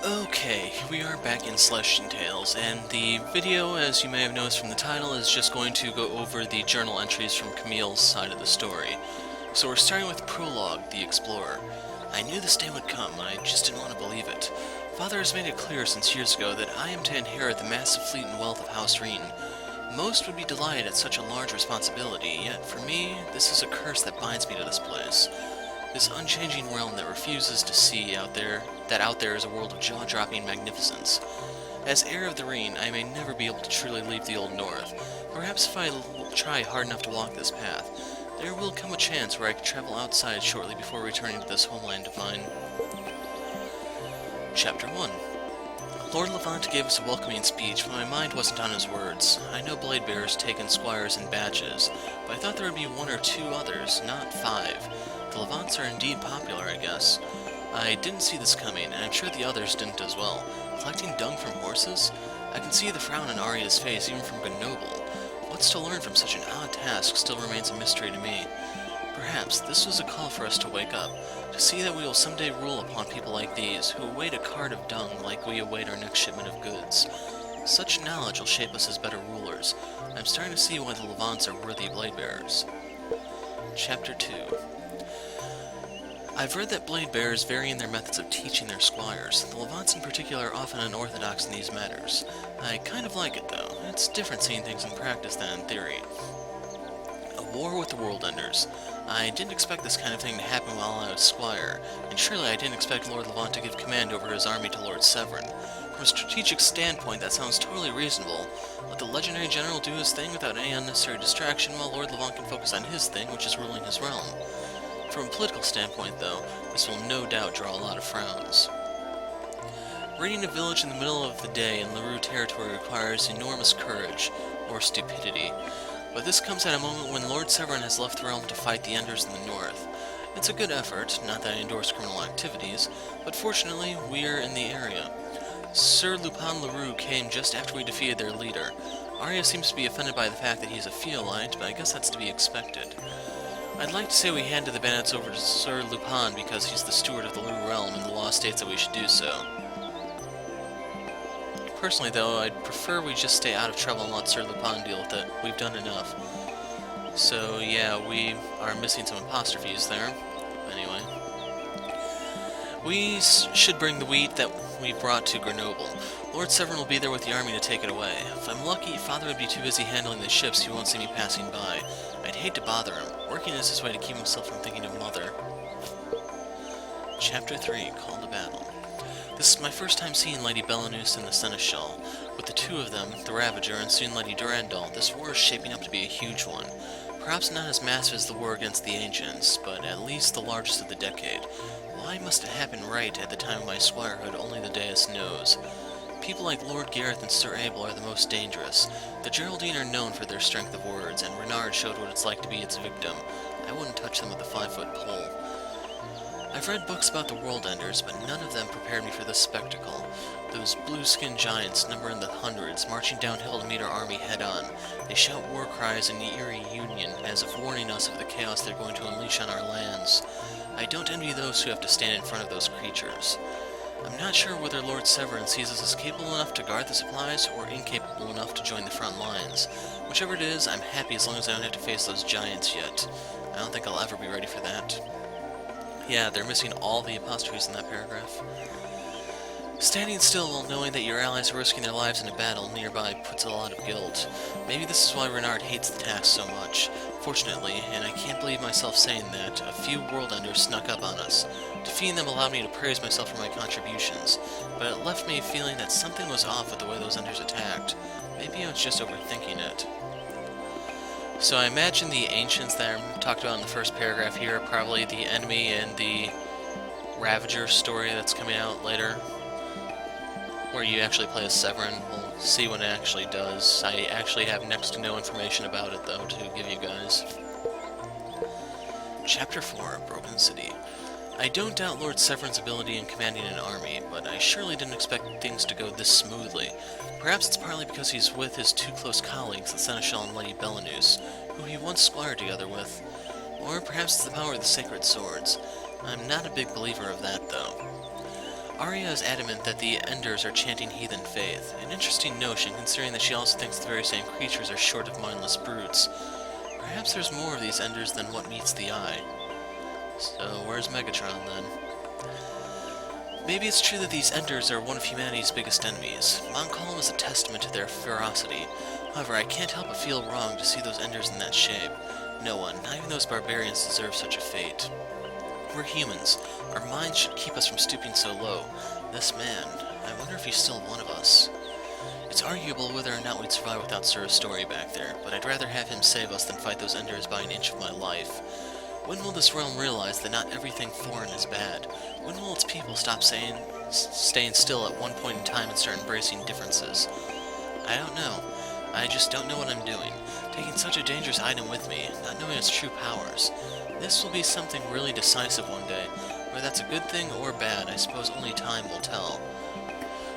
Okay, here we are back in Celestian Tales, and the video, as you may have noticed from the title, is just going to go over the journal entries from Cammille's side of the story. So we're starting with Prologue, the Explorer. I knew this day would come, I just didn't want to believe it. Father has made it clear since years ago that I am to inherit the massive fleet and wealth of House Reen. Most would be delighted at such a large responsibility, yet for me, this is a curse that binds me to this place. This unchanging realm that refuses to see out there is a world of jaw-dropping magnificence. As heir of the Reen, I may never be able to truly leave the Old North. Perhaps if I try hard enough to walk this path, there will come a chance where I can travel outside shortly before returning to this homeland of mine. Chapter 1. Lord Levant gave us a welcoming speech, but my mind wasn't on his words. I know blade bearers take in squires in batches, but I thought there would be one or two others, not 5. The Levants are indeed popular, I guess. I didn't see this coming, and I'm sure the others didn't as well. Collecting dung from horses? I can see the frown on Aria's face, even from Grenoble. What's to learn from such an odd task still remains a mystery to me. Perhaps this was a call for us to wake up, to see that we will someday rule upon people like these, who await a cart of dung like we await our next shipment of goods. Such knowledge will shape us as better rulers. I'm starting to see why the Levants are worthy blade bearers. Chapter 2. I've read that blade bearers vary in their methods of teaching their squires. The Levants in particular are often unorthodox in these matters. I kind of like it, though. It's different seeing things in practice than in theory. A war with the World Enders. I didn't expect this kind of thing to happen while I was squire, and surely I didn't expect Lord Levant to give command over his army to Lord Severin. From a strategic standpoint, that sounds totally reasonable. Let the legendary general do his thing without any unnecessary distraction, while Lord Levant can focus on his thing, which is ruling his realm. From a political standpoint, though, this will no doubt draw a lot of frowns. Raiding a village in the middle of the day in LaRue territory requires enormous courage, or stupidity. But this comes at a moment when Lord Severin has left the realm to fight the Enders in the north. It's a good effort, not that I endorse criminal activities, but fortunately, we're in the area. Sir Lupin LaRue came just after we defeated their leader. Aria seems to be offended by the fact that he's a Feolite, but I guess that's to be expected. I'd like to say we handed the bandits over to Sir Lupin because he's the steward of the LaRue realm and the law states that we should do so. Personally, though, I'd prefer we just stay out of trouble and let Sir Lupin deal with it. We've done enough. So, yeah, we are missing some apostrophes there. Anyway. We should bring the wheat that we brought to Grenoble. Lord Severin will be there with the army to take it away. If I'm lucky, Father would be too busy handling the ships he won't see me passing by. I'd hate to bother him. Working is his way to keep himself from thinking of Mother. Chapter 3, Call to Battle. This is my first time seeing Lady Belenus and the Seneschal. With the two of them, the Ravager and soon Lady Durandal, this war is shaping up to be a huge one. Perhaps not as massive as the war against the Ancients, but at least the largest of the decade. Why must it happen right at the time of my squirehood only the deus knows. People like Lord Gareth and Sir Abel are the most dangerous. The Geraldine are known for their strength of words, and Renard showed what it's like to be its victim. I wouldn't touch them with a 5-foot pole. I've read books about the World Enders, but none of them prepared me for this spectacle. Those blue-skinned giants number in the hundreds, marching downhill to meet our army head-on. They shout war cries in the eerie union, as if warning us of the chaos they're going to unleash on our lands. I don't envy those who have to stand in front of those creatures. I'm not sure whether Lord Severin sees us as capable enough to guard the supplies, or incapable enough to join the front lines. Whichever it is, I'm happy as long as I don't have to face those giants yet. I don't think I'll ever be ready for that. Yeah, they're missing all the apostrophes in that paragraph. Standing still while knowing that your allies are risking their lives in a battle nearby puts a lot of guilt. Maybe this is why Renard hates the task so much. Fortunately, and I can't believe myself saying that, a few World Enders snuck up on us. Defeating them allowed me to praise myself for my contributions, but it left me feeling that something was off with the way those Enders attacked. Maybe I was just overthinking it. So I imagine the Ancients that are talked about in the first paragraph here are probably the enemy in the Ravager story that's coming out later, where you actually play as Severin. We'll see when it actually does. I actually have next to no information about it, though, to give you guys. Chapter 4, Broken City. I don't doubt Lord Severin's ability in commanding an army, but I surely didn't expect things to go this smoothly. Perhaps it's partly because he's with his two close colleagues, the Seneschal and Lady Belenus, who he once squired together with. Or perhaps it's the power of the sacred swords. I'm not a big believer of that, though. Aria is adamant that the Enders are chanting heathen faith, an interesting notion considering that she also thinks the very same creatures are short of mindless brutes. Perhaps there's more of these Enders than what meets the eye. So where's Megatron then? Maybe it's true that these Enders are one of humanity's biggest enemies. Montcalm is a testament to their ferocity. However, I can't help but feel wrong to see those Enders in that shape. No one, not even those barbarians, deserve such a fate. We're humans. Our minds should keep us from stooping so low. This man, I wonder if he's still one of us. It's arguable whether or not we'd survive without Sir Story back there, but I'd rather have him save us than fight those Enders by an inch of my life. When will this realm realize that not everything foreign is bad? When will its people stop staying still at one point in time and start embracing differences? I don't know. I just don't know what I'm doing. Taking such a dangerous item with me, not knowing its true powers. This will be something really decisive one day. Whether that's a good thing or bad, I suppose only time will tell.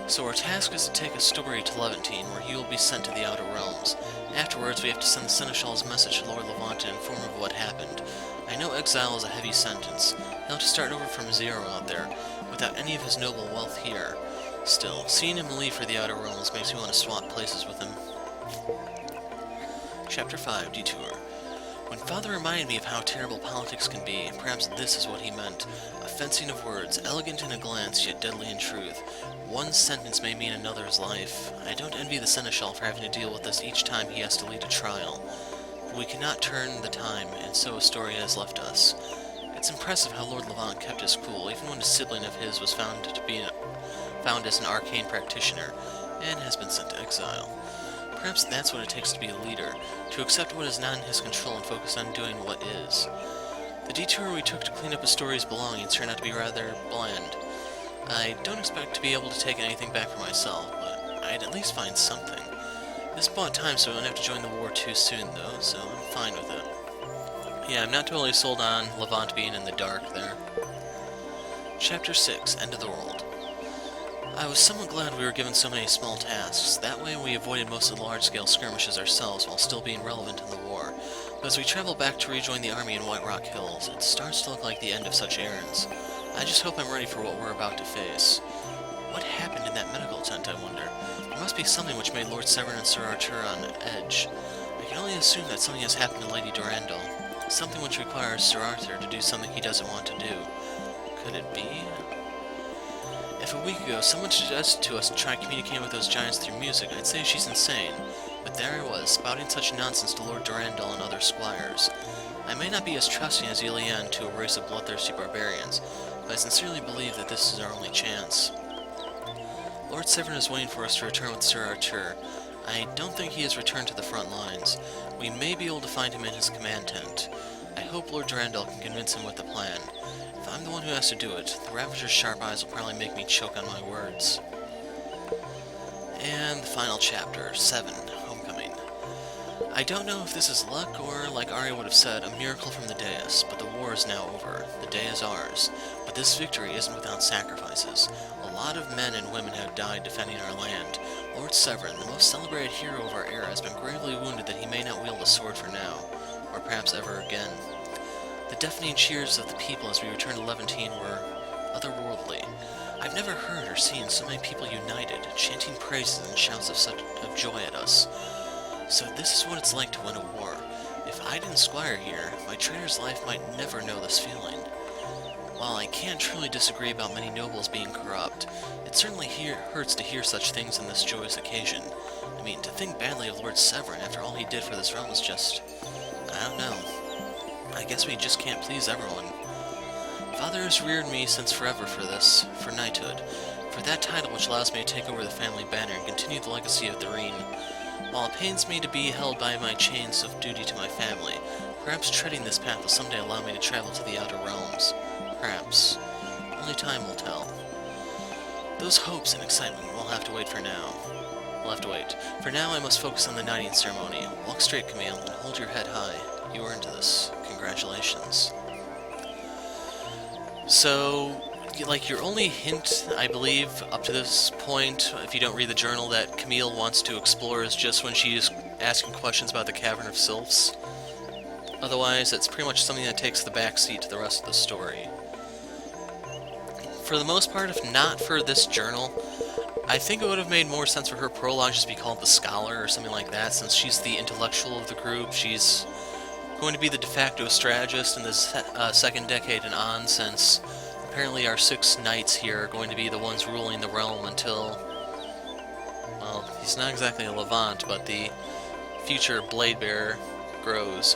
So our task is to take a story to Levantine, where he will be sent to the Outer Realms. Afterwards, we have to send the Seneschal's message to Lord Levant and inform him of what happened. I know exile is a heavy sentence. He'll have to start over from zero out there, without any of his noble wealth here. Still, seeing him leave for the Outer Realms makes me want to swap places with him. Chapter 5, Detour. When Father reminded me of how terrible politics can be, perhaps this is what he meant. A fencing of words, elegant in a glance, yet deadly in truth. One sentence may mean another's life. I don't envy the Seneschal for having to deal with this each time he has to lead a trial. But we cannot turn the time, and so Astoria has left us. It's impressive how Lord Levant kept his cool, even when a sibling of his was found as an arcane practitioner, and has been sent to exile. Perhaps that's what it takes to be a leader, to accept what is not in his control and focus on doing what is. The detour we took to clean up Astoria's belongings turned out to be rather bland. I don't expect to be able to take anything back for myself, but I'd at least find something. This bought time so I don't have to join the war too soon, though, so I'm fine with it. Yeah, I'm not totally sold on Levant being in the dark there. Chapter 6, End of the World. I was somewhat glad we were given so many small tasks. That way we avoided most of the large-scale skirmishes ourselves while still being relevant in the war. But as we travel back to rejoin the army in White Rock Hills, it starts to look like the end of such errands. I just hope I'm ready for what we're about to face. What happened in that medical tent, I wonder? There must be something which made Lord Severn and Sir Arthur on edge. I can only assume that something has happened to Lady Durandal. Something which requires Sir Arthur to do something he doesn't want to do. Could it be? If a week ago someone suggested to us to try communicating with those giants through music, I'd say she's insane. But there I was, spouting such nonsense to Lord Durandal and other squires. I may not be as trusting as Ilian to a race of bloodthirsty barbarians, but I sincerely believe that this is our only chance. Lord Severn is waiting for us to return with Sir Arthur. I don't think he has returned to the front lines. We may be able to find him in his command tent. I hope Lord Durandal can convince him with the plan. If I'm the one who has to do it, the Ravager's sharp eyes will probably make me choke on my words. And the final chapter, 7, Homecoming. I don't know if this is luck or, like Aria would have said, a miracle from the dais, but the war is now over. The day is ours. But this victory isn't without sacrifices. A lot of men and women have died defending our land. Lord Severn, the most celebrated hero of our era, has been gravely wounded that he may not wield a sword for now, or perhaps ever again. The deafening cheers of the people as we returned to Levantine were otherworldly. I've never heard or seen so many people united, chanting praises and shouts of joy at us. So this is what it's like to win a war. If I didn't squire here, my traitor's life might never know this feeling. While I can't truly disagree about many nobles being corrupt, it certainly hurts to hear such things on this joyous occasion. I mean, to think badly of Lord Severn after all he did for this realm is just... I don't know. I guess we just can't please everyone. Father has reared me since forever for this, for knighthood, for that title which allows me to take over the family banner and continue the legacy of the Reen. While it pains me to be held by my chains of duty to my family, perhaps treading this path will someday allow me to travel to the Outer Realms. Perhaps. Only time will tell. Those hopes and excitement will have to wait for now. We'll have to wait. For now, I must focus on the knighting ceremony. Walk straight, Cammile, and hold your head high. You are into this. Congratulations. So, like, your only hint, I believe, up to this point, if you don't read the journal, that Cammile wants to explore is just when she's asking questions about the Cavern of Sylphs. Otherwise, it's pretty much something that takes the back seat to the rest of the story. for the most part, if not for this journal, I think it would have made more sense for her prologue just be called the Scholar or something like that, since she's the intellectual of the group. She's going to be the de facto strategist in this second decade and on, since apparently our 6 knights here are going to be the ones ruling the realm until, well, he's not exactly a Levant, but the future Blade Bearer grows.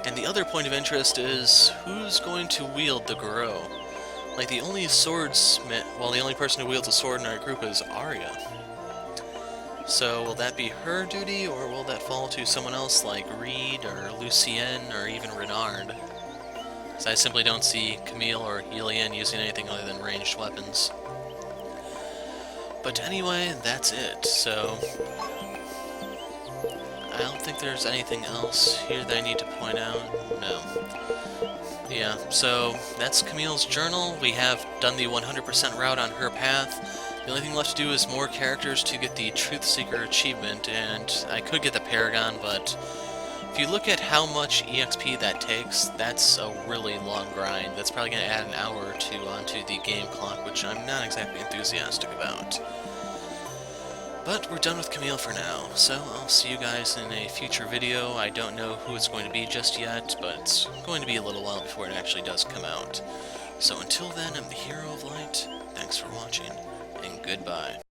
And the other point of interest is, who's going to wield the Garrow? Like, the only swordsmith, well, the only person who wields a sword in our group is Aria. So, will that be her duty, or will that fall to someone else like Reed, or Lucien, or even Renard? Because I simply don't see Cammile or Elian using anything other than ranged weapons. But anyway, that's it. So, I don't think there's anything else here that I need to point out. No. Yeah, so that's Camille's journal. We have done the 100% route on her path. The only thing left to do is more characters to get the Truth Seeker achievement, and I could get the Paragon, but if you look at how much EXP that takes, that's a really long grind. That's probably going to add an hour or two onto the game clock, which I'm not exactly enthusiastic about. But we're done with Cammile for now, so I'll see you guys in a future video. I don't know who it's going to be just yet, but it's going to be a little while before it actually does come out. So until then, I'm the Hero of Light, thanks for watching, and goodbye.